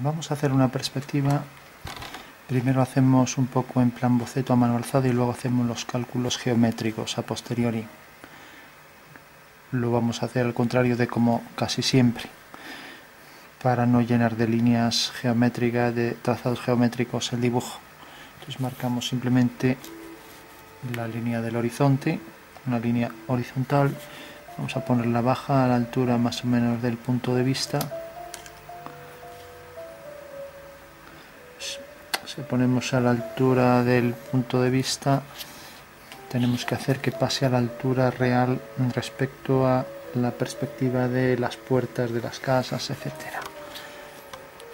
Vamos a hacer una perspectiva. Primero hacemos un poco en plan boceto a mano alzada y luego hacemos los cálculos geométricos a posteriori. Lo vamos a hacer al contrario de como casi siempre, para no llenar de líneas geométricas, de trazados geométricos el dibujo. Entonces marcamos simplemente la línea del horizonte, una línea horizontal. Vamos a ponerla baja a la altura más o menos del punto de vista. Si ponemos a la altura del punto de vista, tenemos que hacer que pase a la altura real respecto a la perspectiva de las puertas de las casas, etcétera.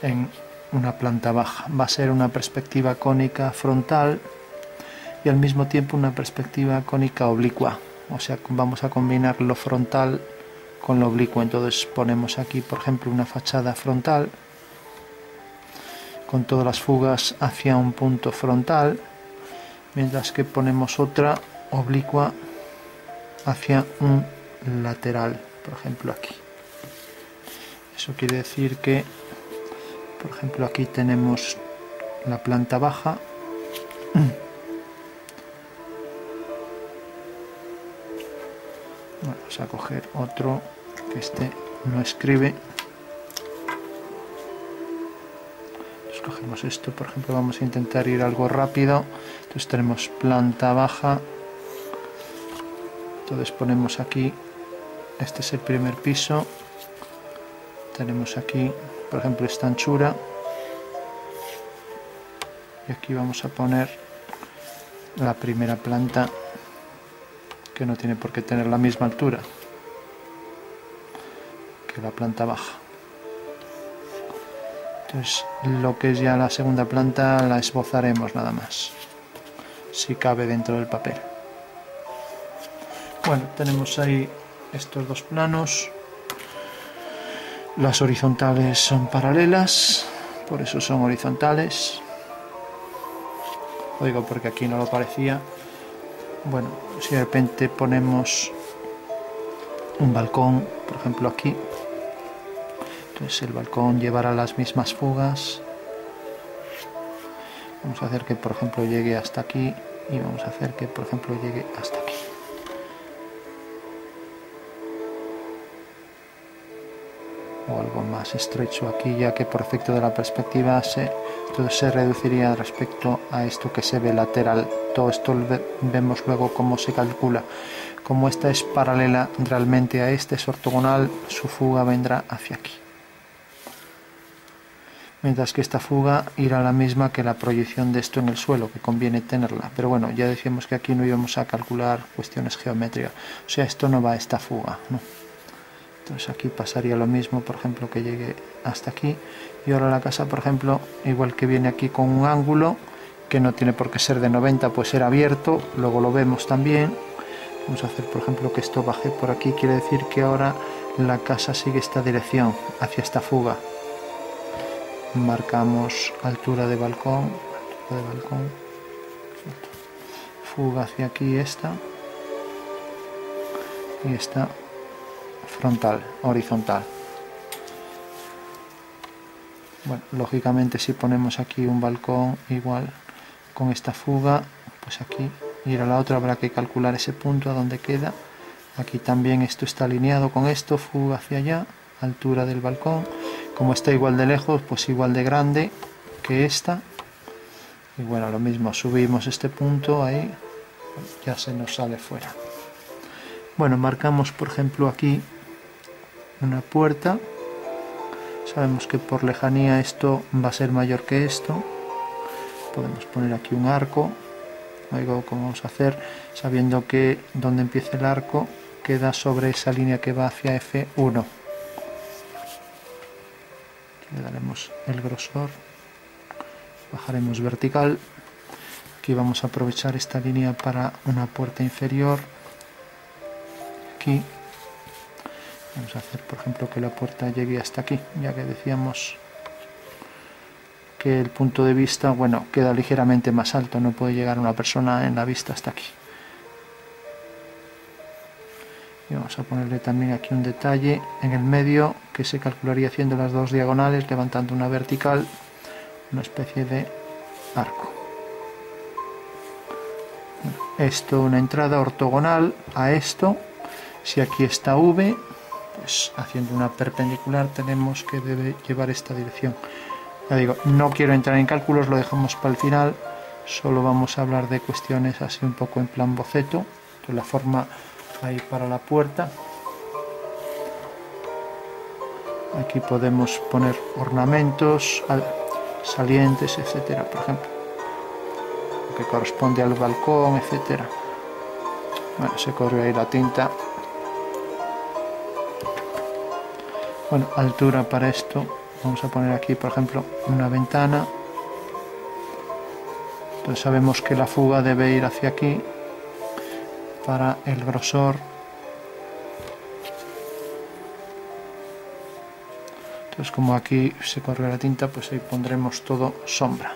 En una planta baja va a ser una perspectiva cónica frontal y al mismo tiempo una perspectiva cónica oblicua, o sea, vamos a combinar lo frontal con lo oblicuo. Entonces ponemos aquí, por ejemplo, una fachada frontal con todas las fugas hacia un punto frontal, mientras que ponemos otra oblicua hacia un lateral, por ejemplo aquí. Eso quiere decir que, por ejemplo, aquí tenemos la planta baja. Vamos a coger otro que este no escribe. Cogemos esto, por ejemplo, vamos a intentar ir algo rápido. Entonces tenemos planta baja, entonces ponemos aquí, este es el primer piso, tenemos aquí, por ejemplo, esta anchura, y aquí vamos a poner la primera planta, que no tiene por qué tener la misma altura que la planta baja. Entonces, lo que es ya la segunda planta la esbozaremos nada más, si cabe dentro del papel. Bueno, tenemos ahí estos dos planos. Las horizontales son paralelas, por eso son horizontales. Lo digo porque aquí no lo parecía. Bueno, si de repente ponemos un balcón, por ejemplo aquí, entonces el balcón llevará las mismas fugas. Vamos a hacer que, por ejemplo, llegue hasta aquí, y vamos a hacer que, por ejemplo, llegue hasta aquí. O algo más estrecho aquí, ya que por efecto de la perspectiva todo se reduciría respecto a esto que se ve lateral. Todo esto vemos luego cómo se calcula. Como esta es paralela realmente a este, es ortogonal, su fuga vendrá hacia aquí. Mientras que esta fuga irá la misma que la proyección de esto en el suelo, que conviene tenerla. Pero bueno, ya decíamos que aquí no íbamos a calcular cuestiones geométricas. O sea, esto no va a esta fuga, ¿no? Entonces aquí pasaría lo mismo, por ejemplo, que llegue hasta aquí. Y ahora la casa, por ejemplo, igual que viene aquí con un ángulo, que no tiene por qué ser de 90, pues ser abierto, luego lo vemos también. Vamos a hacer, por ejemplo, que esto baje por aquí, quiere decir que ahora la casa sigue esta dirección, hacia esta fuga. Marcamos altura de balcón, fuga hacia aquí esta, y esta frontal, horizontal. Bueno, lógicamente si ponemos aquí un balcón igual con esta fuga, pues aquí ir a la otra habrá que calcular ese punto a donde queda. Aquí también esto está alineado con esto, fuga hacia allá, altura del balcón. Como está igual de lejos, pues igual de grande que esta. Y bueno, lo mismo, subimos este punto ahí, ya se nos sale fuera. Bueno, marcamos por ejemplo aquí una puerta. Sabemos que por lejanía esto va a ser mayor que esto. Podemos poner aquí un arco. Luego, ¿cómo vamos a hacer? Sabiendo que donde empieza el arco queda sobre esa línea que va hacia F1. Le daremos el grosor, bajaremos vertical. Aquí vamos a aprovechar esta línea para una puerta inferior. Aquí vamos a hacer, por ejemplo, que la puerta llegue hasta aquí, ya que decíamos que el punto de vista, bueno, queda ligeramente más alto, no puede llegar una persona en la vista hasta aquí. y vamos a ponerle también aquí un detalle en el medio que se calcularía haciendo las dos diagonales, levantando una vertical, una especie de arco. Esto, una entrada ortogonal a esto. Si aquí está V, pues haciendo una perpendicular tenemos que debe llevar esta dirección. Ya digo, no quiero entrar en cálculos, lo dejamos para el final. Solo vamos a hablar de cuestiones así un poco en plan boceto. Entonces, la forma ahí para la puerta. Aquí podemos poner ornamentos, salientes, etcétera, por ejemplo, que corresponde al balcón, etcétera. Bueno, se corrió ahí la tinta. Bueno, altura para esto, vamos a poner aquí, por ejemplo, una ventana. Entonces sabemos que la fuga debe ir hacia aquí para el grosor. Entonces, como aquí se corrió la tinta, pues ahí pondremos todo sombra.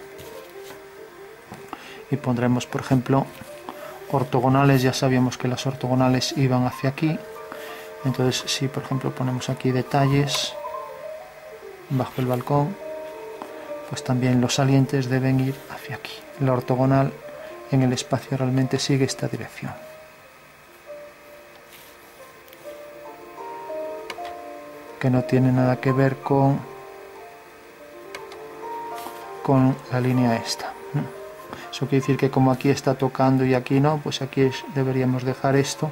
Y pondremos, por ejemplo, ortogonales. Ya sabíamos que las ortogonales iban hacia aquí. Entonces, si por ejemplo ponemos aquí detalles bajo el balcón, pues también los salientes deben ir hacia aquí. La ortogonal en el espacio realmente sigue esta dirección. Que no tiene nada que ver con la línea esta. Eso quiere decir que como aquí está tocando y aquí no, pues aquí deberíamos dejar esta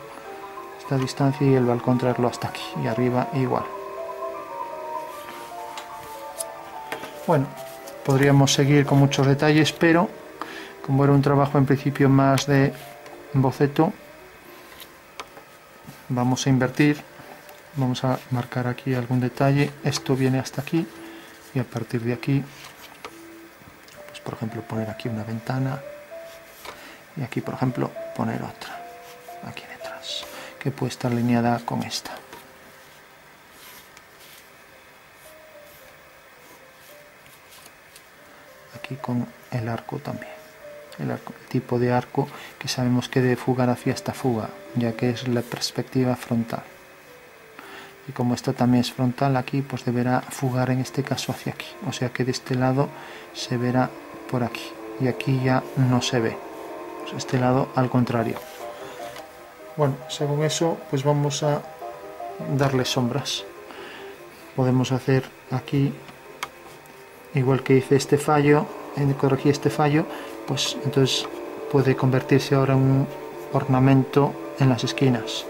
distancia y el balcón traerlo hasta aquí, y arriba igual. Bueno, podríamos seguir con muchos detalles, pero como era un trabajo en principio más de boceto, vamos a invertir. Vamos a marcar aquí algún detalle. Esto viene hasta aquí y a partir de aquí, pues por ejemplo poner aquí una ventana y aquí por ejemplo poner otra aquí detrás, que puede estar alineada con esta. Aquí con el arco también. El tipo de arco que sabemos que debe fugar hacia esta fuga, ya que es la perspectiva frontal. Y como esta también es frontal, aquí pues deberá fugar en este caso hacia aquí. O sea que de este lado se verá por aquí. Y aquí ya no se ve. Pues este lado al contrario. Bueno, según eso, pues vamos a darle sombras. Podemos hacer aquí, igual que hice este fallo, corregí este fallo, pues entonces puede convertirse ahora en un ornamento en las esquinas.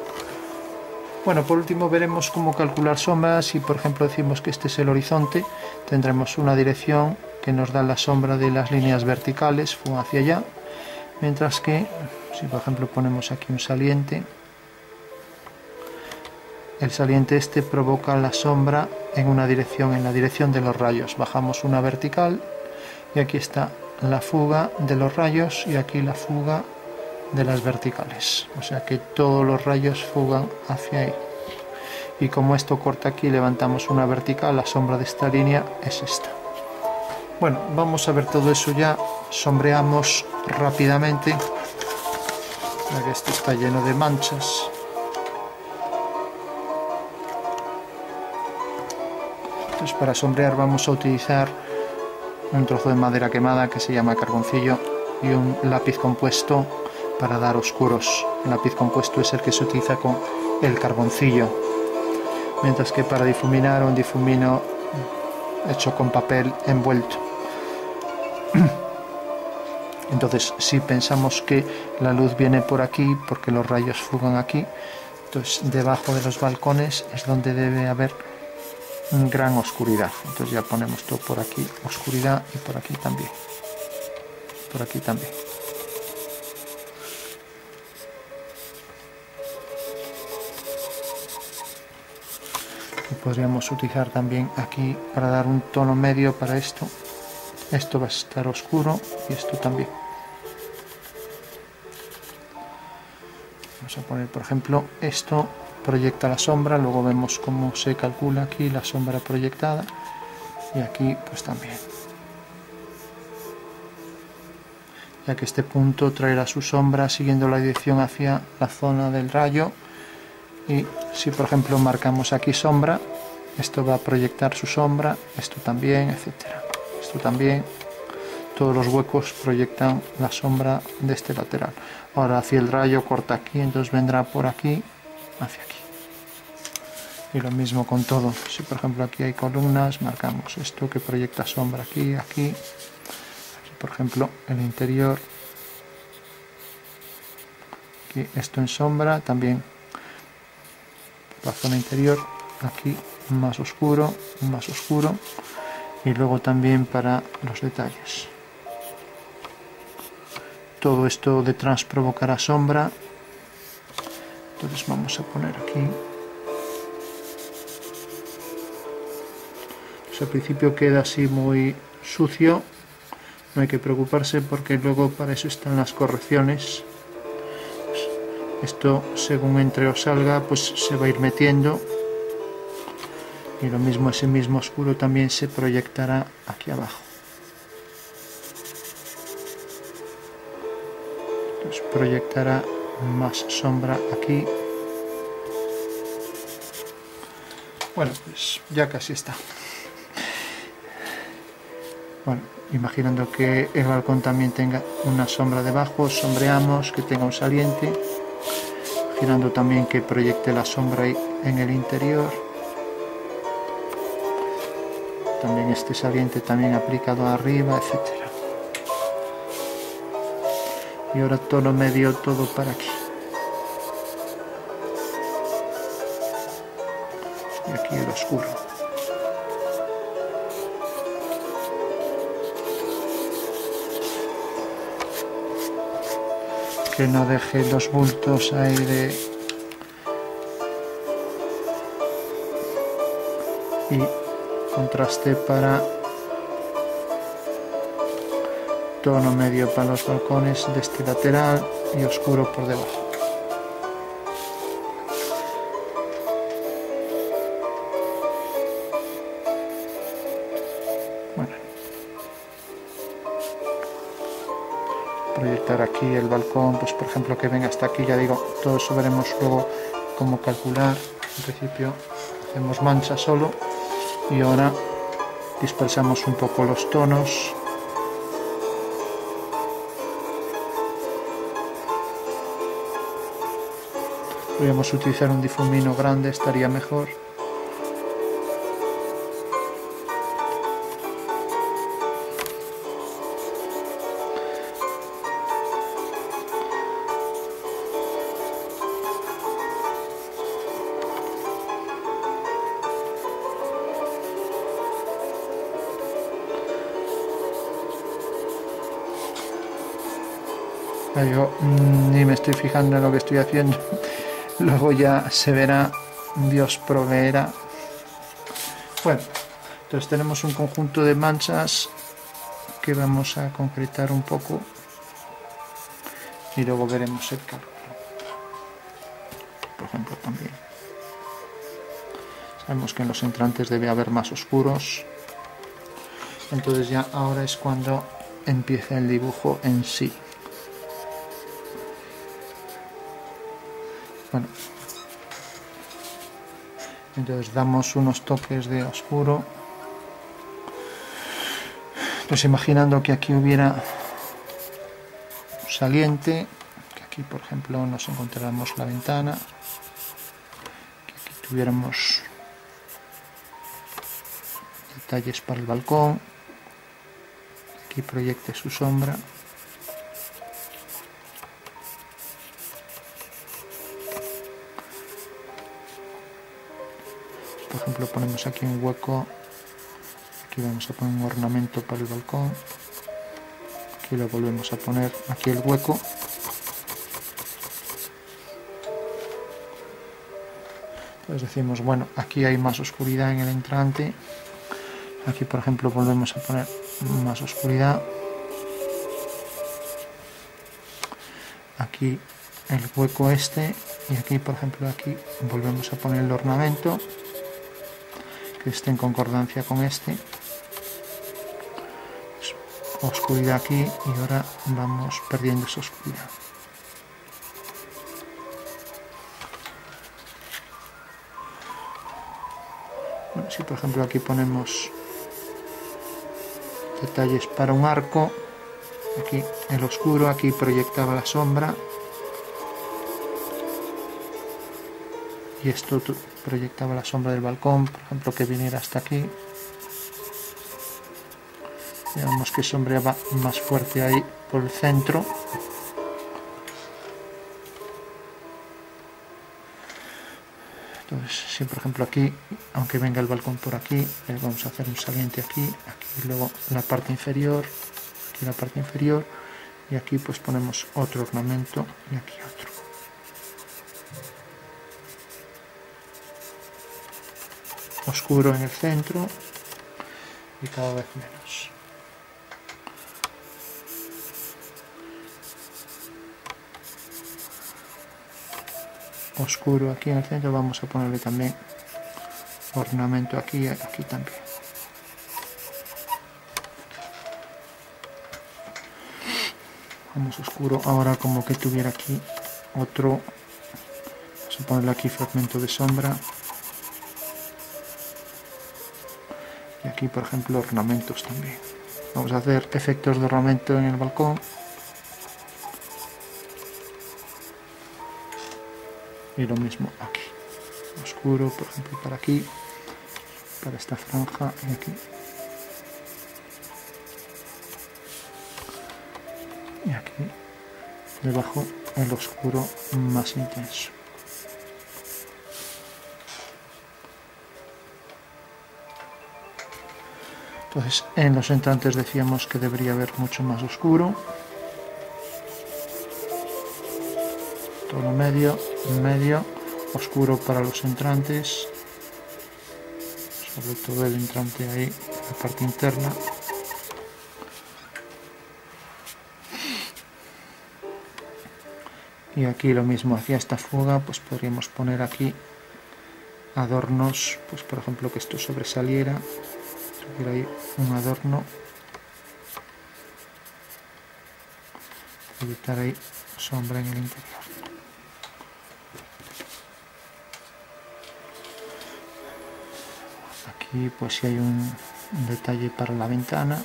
Bueno, por último veremos cómo calcular sombras. Si por ejemplo decimos que este es el horizonte, tendremos una dirección que nos da la sombra de las líneas verticales, fuga hacia allá, mientras que si por ejemplo ponemos aquí un saliente, el saliente este provoca la sombra en una dirección, en la dirección de los rayos. Bajamos una vertical y aquí está la fuga de los rayos y aquí la fuga de las verticales, o sea que todos los rayos fugan hacia ahí. Y como esto corta aquí, levantamos una vertical, la sombra de esta línea es esta. Bueno, vamos a ver todo eso ya. Sombreamos rápidamente, ya que esto está lleno de manchas. Entonces, para sombrear vamos a utilizar un trozo de madera quemada que se llama carboncillo y un lápiz compuesto para dar oscuros. El lápiz compuesto es el que se utiliza con el carboncillo, mientras que para difuminar, un difumino hecho con papel envuelto. Entonces, si pensamos que la luz viene por aquí, porque los rayos fugan aquí, entonces debajo de los balcones es donde debe haber gran oscuridad. Entonces ya ponemos todo por aquí, oscuridad, y por aquí también. Por aquí también. Podríamos utilizar también aquí para dar un tono medio para esto. Esto va a estar oscuro y esto también. Vamos a poner, por ejemplo, esto proyecta la sombra, luego vemos cómo se calcula aquí la sombra proyectada y aquí pues también. Ya que este punto traerá su sombra siguiendo la dirección hacia la zona del rayo y si por ejemplo marcamos aquí sombra, esto va a proyectar su sombra, esto también, etcétera. Esto también, todos los huecos proyectan la sombra de este lateral. Ahora hacia el rayo corta aquí, entonces vendrá por aquí hacia aquí. Y lo mismo con todo, si por ejemplo aquí hay columnas, marcamos esto que proyecta sombra aquí, aquí por ejemplo el interior, aquí esto en sombra, también la zona interior, aquí más oscuro, y luego también para los detalles. Todo esto detrás provocará sombra, entonces vamos a poner aquí. Al principio queda así muy sucio, no hay que preocuparse porque luego para eso están las correcciones. Esto según entre o salga pues se va a ir metiendo, y lo mismo ese mismo oscuro también se proyectará aquí abajo. Entonces proyectará más sombra aquí. Bueno, pues ya casi está. Bueno, imaginando que el balcón también tenga una sombra debajo, sombreamos, que tenga un saliente, imaginando también que proyecte la sombra en el interior, también este saliente también aplicado arriba, etcétera. Y ahora tono medio todo para aquí. Y aquí el oscuro. Que no deje los bultos ahí y contraste para tono medio para los balcones de este lateral y oscuro por debajo. Bueno, proyectar aquí el balcón, pues por ejemplo que venga hasta aquí, ya digo, todo eso veremos luego cómo calcular. En principio hacemos mancha solo y ahora dispersamos un poco los tonos. Podríamos utilizar un difumino grande, estaría mejor. Yo ni me estoy fijando en lo que estoy haciendo. Luego ya se verá, Dios proveerá. Bueno, entonces tenemos un conjunto de manchas que vamos a concretar un poco y luego veremos el cálculo. Por ejemplo, también sabemos que en los entrantes debe haber más oscuros, entonces ya ahora es cuando empieza el dibujo en sí. Bueno, entonces damos unos toques de oscuro. Entonces imaginando que aquí hubiera un saliente, que aquí por ejemplo nos encontráramos la ventana, que aquí tuviéramos detalles para el balcón, aquí proyecte su sombra. Por ejemplo ponemos aquí un hueco, aquí vamos a poner un ornamento para el balcón, aquí lo volvemos a poner, aquí el hueco, entonces decimos bueno, aquí hay más oscuridad en el entrante, aquí por ejemplo volvemos a poner más oscuridad, aquí el hueco este, y aquí por ejemplo aquí volvemos a poner el ornamento que esté en concordancia con este, oscuridad aquí, y ahora vamos perdiendo esa oscuridad. si por ejemplo aquí ponemos detalles para un arco, aquí el oscuro, aquí proyectaba la sombra, y esto proyectaba la sombra del balcón, por ejemplo, que viniera hasta aquí. Veamos que sombreaba más fuerte ahí por el centro. Entonces, si por ejemplo aquí, aunque venga el balcón por aquí, vamos a hacer un saliente aquí, aquí luego la parte inferior, aquí la parte inferior, y aquí pues ponemos otro ornamento y aquí otro. Oscuro en el centro y cada vez menos. Oscuro aquí en el centro, vamos a ponerle también ornamento aquí y aquí también. Vamos oscuro, ahora como que tuviera aquí otro, vamos a ponerle aquí fragmento de sombra. Y aquí por ejemplo ornamentos también. Vamos a hacer efectos de ornamento en el balcón. Y lo mismo aquí. Oscuro, por ejemplo, para aquí, para esta franja y aquí. Y aquí debajo el oscuro más intenso. Entonces en los entrantes decíamos que debería haber mucho más oscuro. Todo medio, oscuro para los entrantes, sobre todo el entrante ahí, la parte interna. Y aquí lo mismo, hacia esta fuga pues podríamos poner aquí adornos, pues por ejemplo que esto sobresaliera, tuviera ahí un adorno, evitar ahí sombra en el interior. Aquí pues si hay un detalle para la ventana.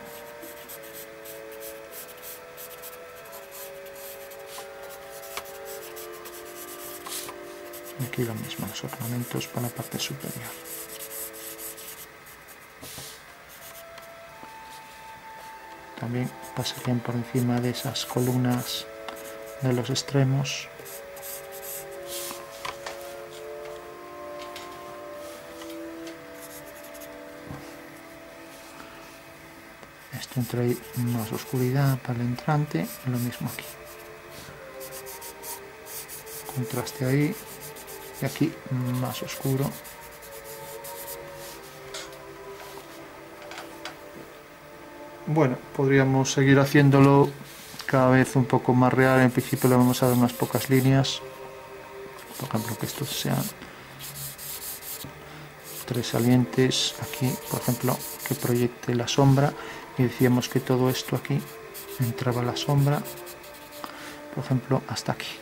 Y aquí lo mismo, los ornamentos para la parte superior. También pasarían por encima de esas columnas de los extremos. Esto entra ahí más oscuridad para el entrante, lo mismo aquí. Contraste ahí y aquí más oscuro. Bueno, podríamos seguir haciéndolo cada vez un poco más real. En principio le vamos a dar unas pocas líneas, por ejemplo que estos sean 3 salientes, aquí por ejemplo que proyecte la sombra, y decíamos que todo esto aquí entraba la sombra, por ejemplo hasta aquí.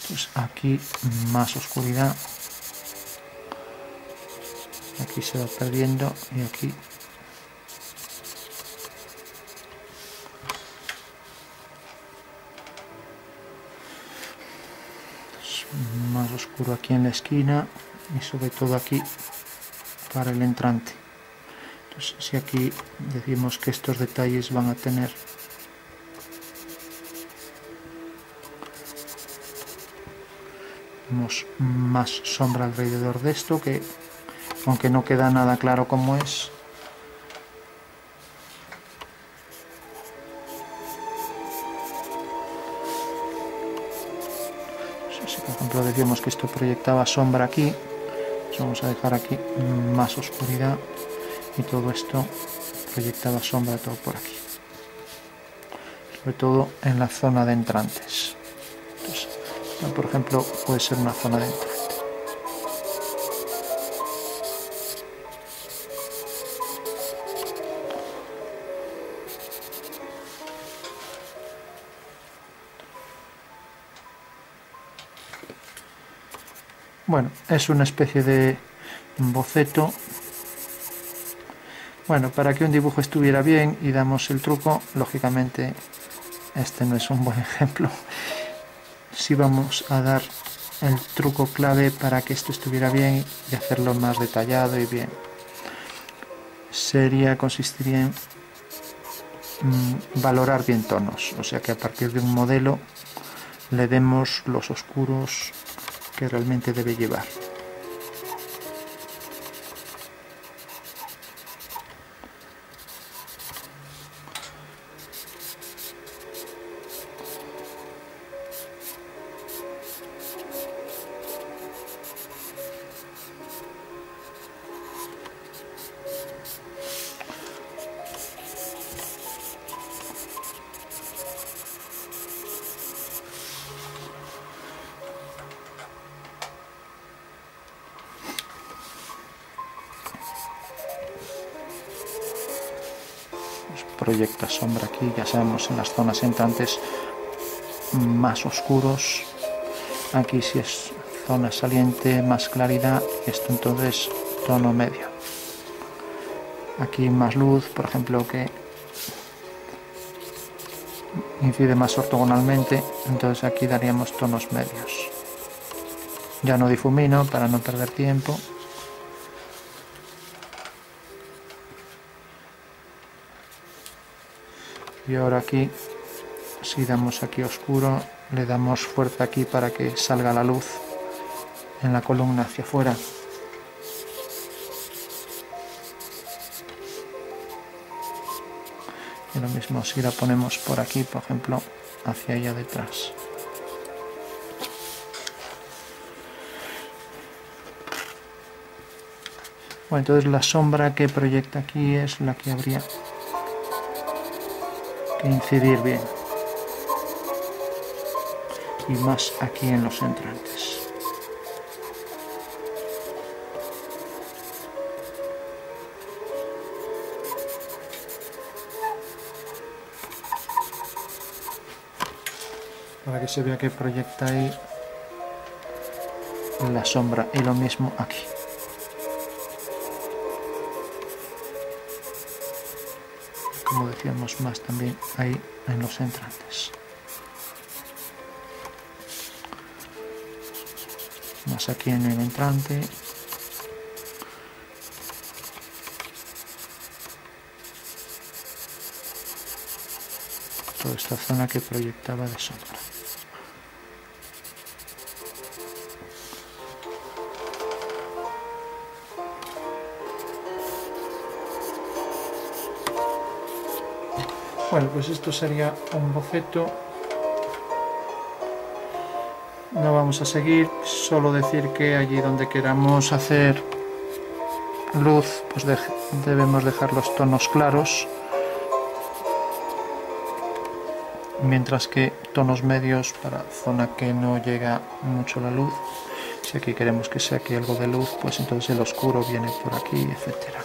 Pues aquí más oscuridad, aquí se va perdiendo y aquí más oscuro aquí en la esquina y sobre todo aquí para el entrante. Entonces si aquí decimos que estos detalles van a tener más sombra alrededor de esto, que aunque no queda nada claro cómo es, si por ejemplo decíamos que esto proyectaba sombra aquí, pues vamos a dejar aquí más oscuridad y todo esto proyectaba sombra todo por aquí, sobre todo en la zona de entrantes. Entonces, por ejemplo puede ser una zona de entrante. Bueno, es una especie de boceto. Bueno, para que un dibujo estuviera bien y damos el truco, lógicamente este no es un buen ejemplo. Si vamos a dar el truco clave para que esto estuviera bien y hacerlo más detallado y bien, consistiría en valorar bien tonos, o sea que a partir de un modelo le demos los oscuros que realmente debe llevar. Proyecta sombra aquí, ya sabemos, en las zonas entrantes más oscuros. Aquí si es zona saliente, más claridad, esto entonces tono medio. Aquí más luz, por ejemplo, que incide más ortogonalmente, entonces aquí daríamos tonos medios. Ya no difumino para no perder tiempo. Y ahora aquí, si damos aquí oscuro, le damos fuerza aquí para que salga la luz en la columna hacia afuera. Y lo mismo si la ponemos por aquí, por ejemplo, hacia allá detrás. Bueno, entonces la sombra que proyecta aquí es la que habría que incidir bien. Y más aquí en los entrantes. Para que se vea que proyecta ahí la sombra, y lo mismo aquí. Como decíamos, más también ahí en los entrantes. Más aquí en el entrante. Toda esta zona que proyectaba de sombra. Bueno, pues esto sería un boceto. No vamos a seguir, solo decir que allí donde queramos hacer luz, pues debemos dejar los tonos claros, mientras que tonos medios para zona que no llega mucho la luz. Si aquí queremos que saque algo de luz, pues entonces el oscuro viene por aquí, etcétera.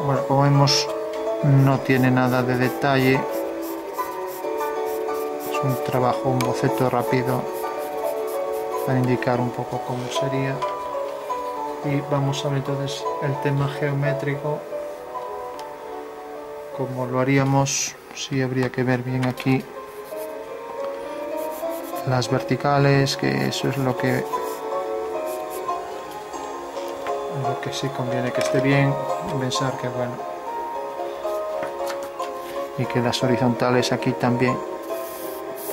Bueno, como vemos, no tiene nada de detalle. Es un trabajo, un boceto rápido para indicar un poco cómo sería. Y vamos a ver entonces el tema geométrico, como lo haríamos. Sí, habría que ver bien aquí las verticales, que eso es lo que sí conviene que esté bien. Pensar que bueno, y que las horizontales aquí también,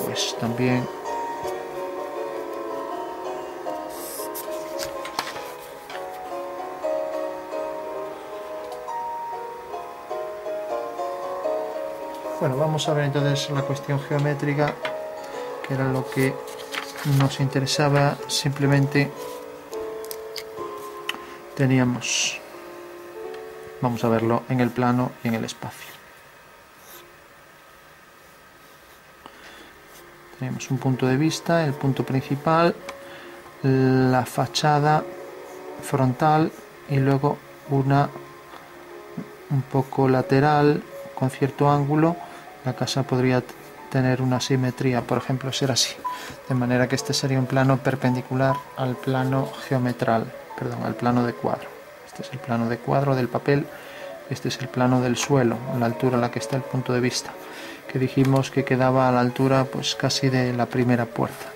pues también. Bueno, vamos a ver entonces la cuestión geométrica, que era lo que nos interesaba. Simplemente teníamos, vamos a verlo en el plano y en el espacio. Tenemos un punto de vista, el punto principal, la fachada frontal y luego una un poco lateral con cierto ángulo. La casa podría tener una simetría, por ejemplo, ser así. de manera que este sería un plano perpendicular al plano geometral, perdón, al plano de cuadro. Este es el plano de cuadro del papel, este es el plano del suelo, a la altura a la que está el punto de vista, que dijimos que quedaba a la altura pues casi de la primera puerta.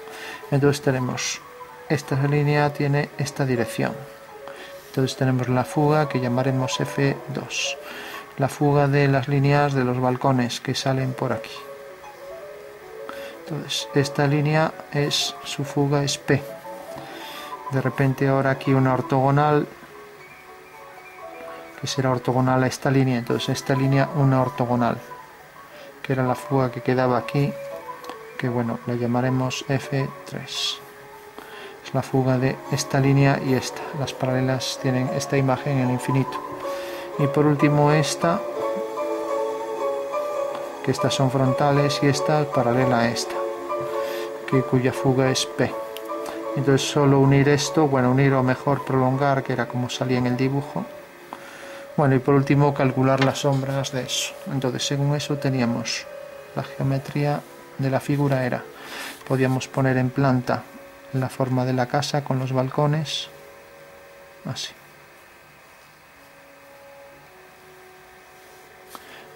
Entonces tenemos, esta línea tiene esta dirección, entonces tenemos la fuga que llamaremos F2, la fuga de las líneas de los balcones que salen por aquí. Entonces esta línea es, su fuga es P. De repente ahora aquí una ortogonal que será ortogonal a esta línea, entonces esta línea una ortogonal, que era la fuga que quedaba aquí, que bueno, la llamaremos F3. Es la fuga de esta línea y esta, las paralelas tienen esta imagen en el infinito. Y por último esta, que estas son frontales y esta paralela a esta, cuya fuga es P. Entonces solo unir esto, bueno, unir o mejor prolongar, que era como salía en el dibujo. Bueno, y por último calcular las sombras de eso. Entonces según eso teníamos la geometría de la figura, era, podíamos poner en planta la forma de la casa con los balcones, así.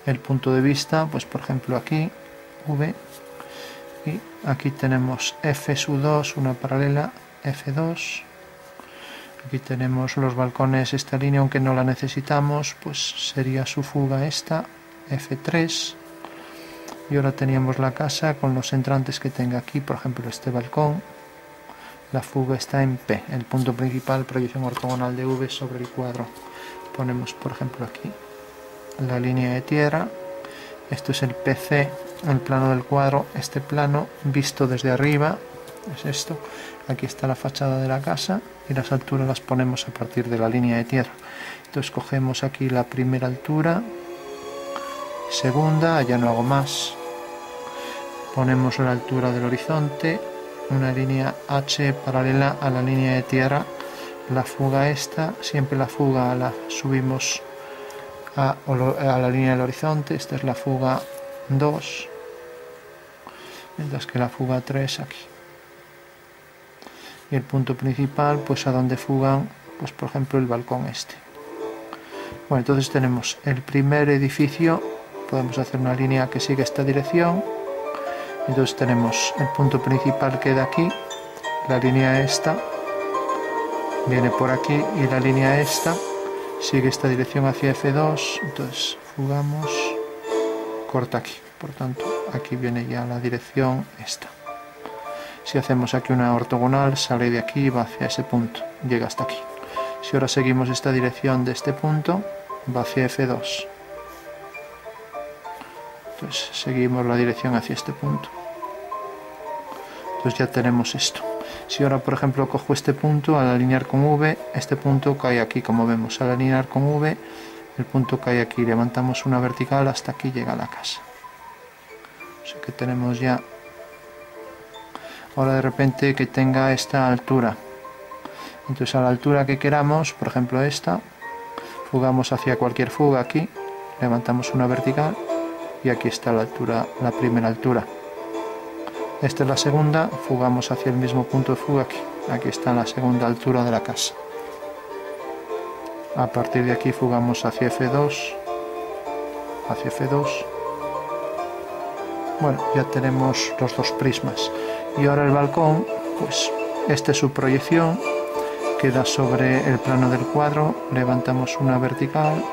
El punto de vista, pues por ejemplo aquí, V, y aquí tenemos F2, una paralela, F2. Aquí tenemos los balcones, esta línea, aunque no la necesitamos, pues sería su fuga esta, F3. Y ahora teníamos la casa con los entrantes que tenga aquí, por ejemplo este balcón. La fuga está en P, el punto principal, proyección ortogonal de V sobre el cuadro. Ponemos por ejemplo aquí la línea de tierra. Esto es el PC, el plano del cuadro, este plano visto desde arriba, es esto. Aquí está la fachada de la casa y las alturas las ponemos a partir de la línea de tierra. Entonces cogemos aquí la primera altura, segunda, ya no hago más. Ponemos la altura del horizonte, una línea H paralela a la línea de tierra. La fuga esta, siempre la fuga la subimos a la línea del horizonte, esta es la fuga 2, mientras que la fuga 3 aquí. Y el punto principal, pues a donde fugan, pues por ejemplo el balcón este. Bueno, entonces tenemos el primer edificio, podemos hacer una línea que sigue esta dirección. Entonces tenemos el punto principal queda aquí, la línea esta viene por aquí y la línea esta sigue esta dirección hacia F2, entonces fugamos, corta aquí, por tanto aquí viene ya la dirección esta. Si hacemos aquí una ortogonal, sale de aquí y va hacia ese punto, llega hasta aquí. Si ahora seguimos esta dirección de este punto, va hacia F2. Entonces seguimos la dirección hacia este punto. Entonces ya tenemos esto. Si ahora por ejemplo cojo este punto, al alinear con V, este punto cae aquí, como vemos. Al alinear con V, el punto cae aquí. Levantamos una vertical hasta aquí llega la casa. O sea que tenemos ya... Ahora de repente que tenga esta altura. Entonces a la altura que queramos, por ejemplo esta, fugamos hacia cualquier fuga aquí, levantamos una vertical y aquí está la altura, la primera altura. Esta es la segunda, fugamos hacia el mismo punto de fuga aquí. Aquí está la segunda altura de la casa. A partir de aquí fugamos hacia F2, hacia F2. Bueno, ya tenemos los dos prismas. Y ahora el balcón, pues esta es su proyección, queda sobre el plano del cuadro, levantamos una vertical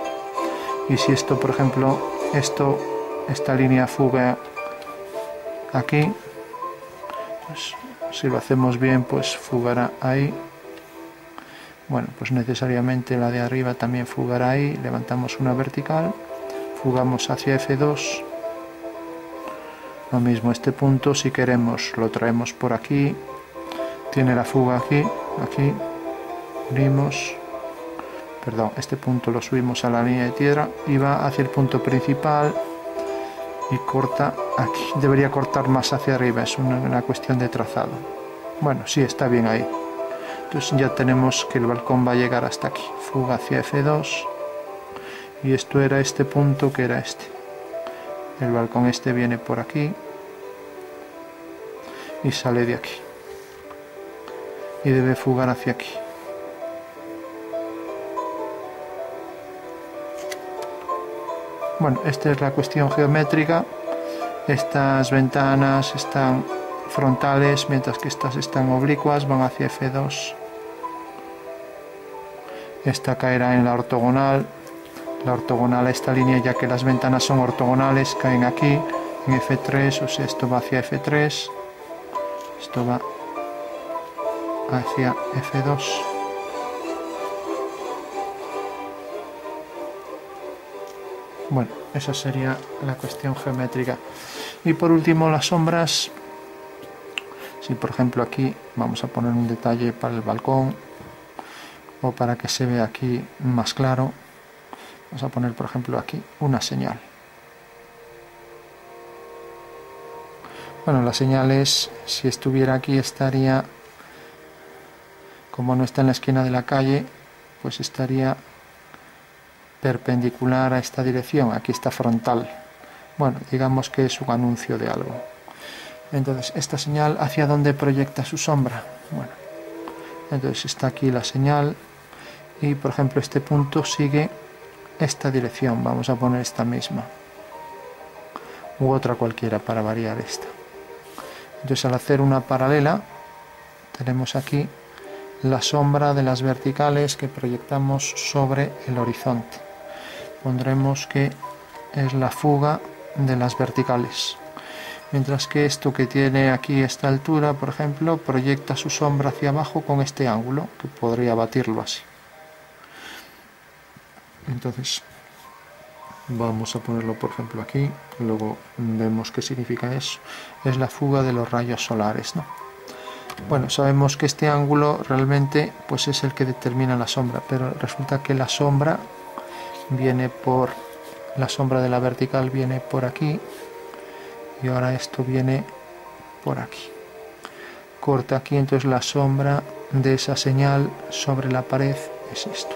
y si esto, por ejemplo, esta línea fuga aquí, pues si lo hacemos bien, pues fugará ahí. Bueno, pues necesariamente la de arriba también fugará ahí, levantamos una vertical, fugamos hacia F2. Lo mismo, este punto si queremos lo traemos por aquí, tiene la fuga aquí, unimos, perdón, este punto lo subimos a la línea de tierra y va hacia el punto principal y corta aquí. Debería cortar más hacia arriba, es una cuestión de trazado. Bueno, sí, está bien ahí. Entonces ya tenemos que el balcón va a llegar hasta aquí, fuga hacia F2 y esto era este punto que era este. El balcón este viene por aquí y sale de aquí y debe fugar hacia aquí. Bueno, esta es la cuestión geométrica. Estas ventanas están frontales, mientras que estas están oblicuas, van hacia F2. Esta caerá en la ortogonal. La ortogonal a esta línea, ya que las ventanas son ortogonales, caen aquí en F3, o sea, esto va hacia F3, esto va hacia F2. Bueno, esa sería la cuestión geométrica. Y por último, las sombras. Si por ejemplo aquí vamos a poner un detalle para el balcón, o para que se vea aquí más claro, vamos a poner por ejemplo aquí una señal. Bueno, la señal es, si estuviera aquí estaría, como no está en la esquina de la calle, pues estaría perpendicular a esta dirección, aquí está frontal. Bueno, digamos que es un anuncio de algo. Entonces, esta señal, ¿hacia dónde proyecta su sombra? Bueno, entonces está aquí la señal y por ejemplo este punto sigue esta dirección, vamos a poner esta misma u otra cualquiera para variar esta. Entonces, al hacer una paralela tenemos aquí la sombra de las verticales que proyectamos sobre el horizonte. Pondremos que es la fuga de las verticales, mientras que esto que tiene aquí esta altura, por ejemplo, proyecta su sombra hacia abajo con este ángulo, que podría batirlo así. Entonces vamos a ponerlo por ejemplo aquí, luego vemos qué significa eso. Es la fuga de los rayos solares, ¿no? Bueno, sabemos que este ángulo realmente pues es el que determina la sombra, pero resulta que la sombra viene por, la sombra de la vertical viene por aquí, y ahora esto viene por aquí, corta aquí, entonces la sombra de esa señal sobre la pared es esto.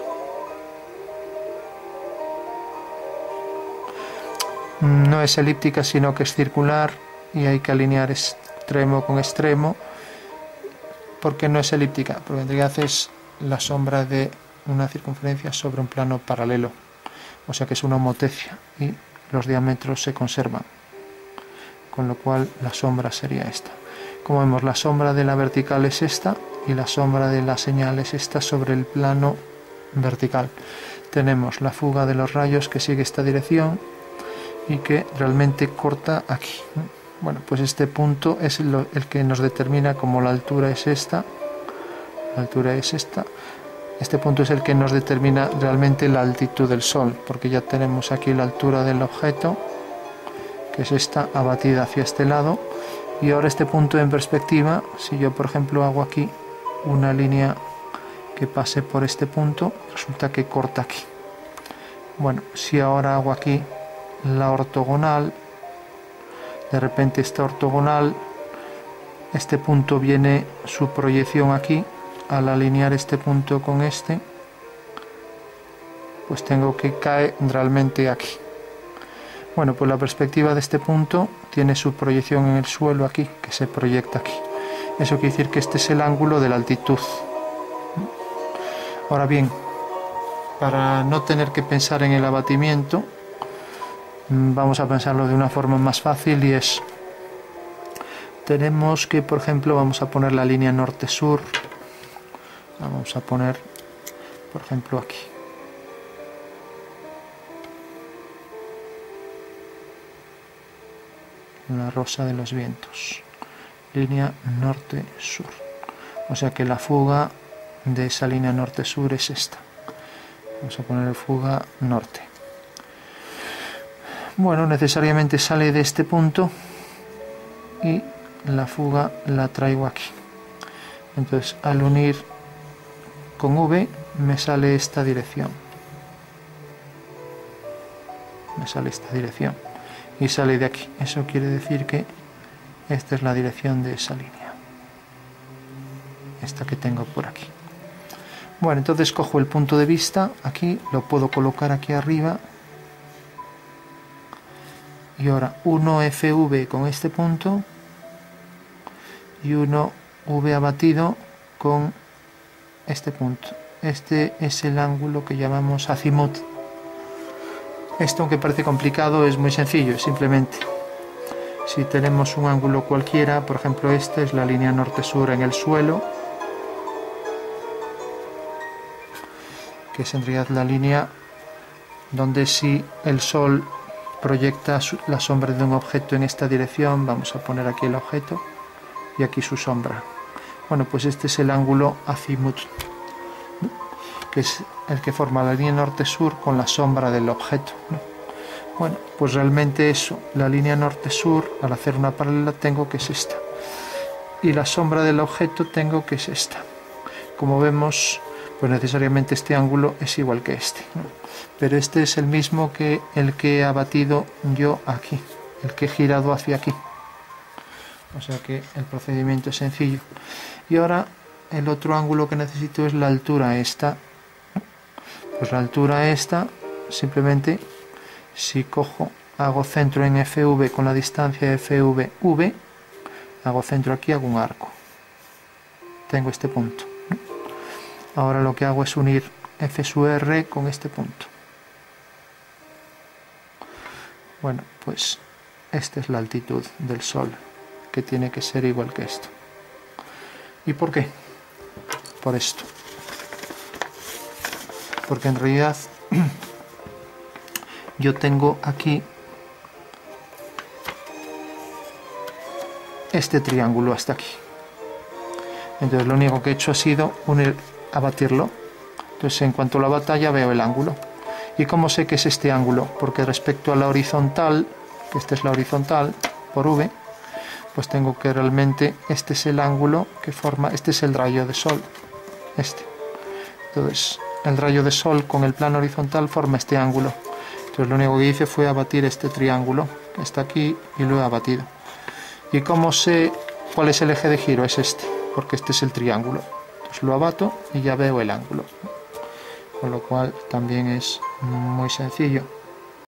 No es elíptica, sino que es circular, y hay que alinear extremo con extremo. ¿Por qué no es elíptica? Porque en realidad es la sombra de una circunferencia sobre un plano paralelo, o sea que es una homotecia y los diámetros se conservan, con lo cual la sombra sería esta. Como vemos, la sombra de la vertical es esta y la sombra de la señal es esta sobre el plano vertical. Tenemos la fuga de los rayos que sigue esta dirección y que realmente corta aquí. Bueno, pues este punto es el que nos determina, como la altura es esta, la altura es esta, este punto es el que nos determina realmente la altitud del Sol, porque ya tenemos aquí la altura del objeto, que es esta, abatida hacia este lado, y ahora este punto en perspectiva, si yo por ejemplo hago aquí una línea que pase por este punto, resulta que corta aquí. Bueno, si ahora hago aquí la ortogonal, de repente esta ortogonal, este punto viene su proyección aquí, al alinear este punto con este, pues tengo que caer realmente aquí. Bueno, pues la perspectiva de este punto tiene su proyección en el suelo aquí, que se proyecta aquí. Eso quiere decir que este es el ángulo de la altitud. Ahora bien, para no tener que pensar en el abatimiento, vamos a pensarlo de una forma más fácil, y es, tenemos que, por ejemplo, vamos a poner la línea norte-sur, vamos a poner, por ejemplo, aquí. La rosa de los vientos, línea norte-sur. O sea que la fuga de esa línea norte-sur es esta. Vamos a poner fuga norte. Bueno, necesariamente sale de este punto y la fuga la traigo aquí. Entonces, al unir con V me sale esta dirección. Me sale esta dirección y sale de aquí. Eso quiere decir que esta es la dirección de esa línea, esta que tengo por aquí. Bueno, entonces cojo el punto de vista aquí, lo puedo colocar aquí arriba, y ahora uno FV con este punto y uno V abatido con este punto. Este es el ángulo que llamamos azimut. Esto, aunque parece complicado, es muy sencillo. Simplemente, si tenemos un ángulo cualquiera, por ejemplo esta es la línea norte-sur en el suelo, que es en realidad la línea donde si el Sol proyecta la sombra de un objeto en esta dirección, vamos a poner aquí el objeto y aquí su sombra. Bueno, pues este es el ángulo azimut, que es el que forma la línea norte-sur con la sombra del objeto. Bueno, pues realmente eso, la línea norte-sur, al hacer una paralela tengo que es esta, y la sombra del objeto tengo que es esta. Como vemos, pues necesariamente este ángulo es igual que este, ¿no? Pero este es el mismo que el que he abatido yo aquí, el que he girado hacia aquí. O sea que el procedimiento es sencillo. Y ahora el otro ángulo que necesito es la altura esta. Pues la altura esta, simplemente si cojo, hago centro en FV con la distancia FV, hago centro aquí, hago un arco. Tengo este punto. Ahora lo que hago es unir F sub R con este punto. Bueno, pues esta es la altitud del Sol, que tiene que ser igual que esto. ¿Y por qué? Por esto. Porque en realidad yo tengo aquí este triángulo hasta aquí. Entonces lo único que he hecho ha sido abatirlo. Entonces en cuanto lo abata ya veo el ángulo. ¿Y cómo sé que es este ángulo? Porque respecto a la horizontal, que esta es la horizontal por V, pues tengo que realmente, este es el ángulo que forma, este es el rayo de Sol, este. Entonces el rayo de Sol con el plano horizontal forma este ángulo. Entonces lo único que hice fue abatir este triángulo que está aquí y lo he abatido. ¿Y cómo sé cuál es el eje de giro? Es este, porque este es el triángulo. Entonces lo abato y ya veo el ángulo. Con lo cual también es muy sencillo.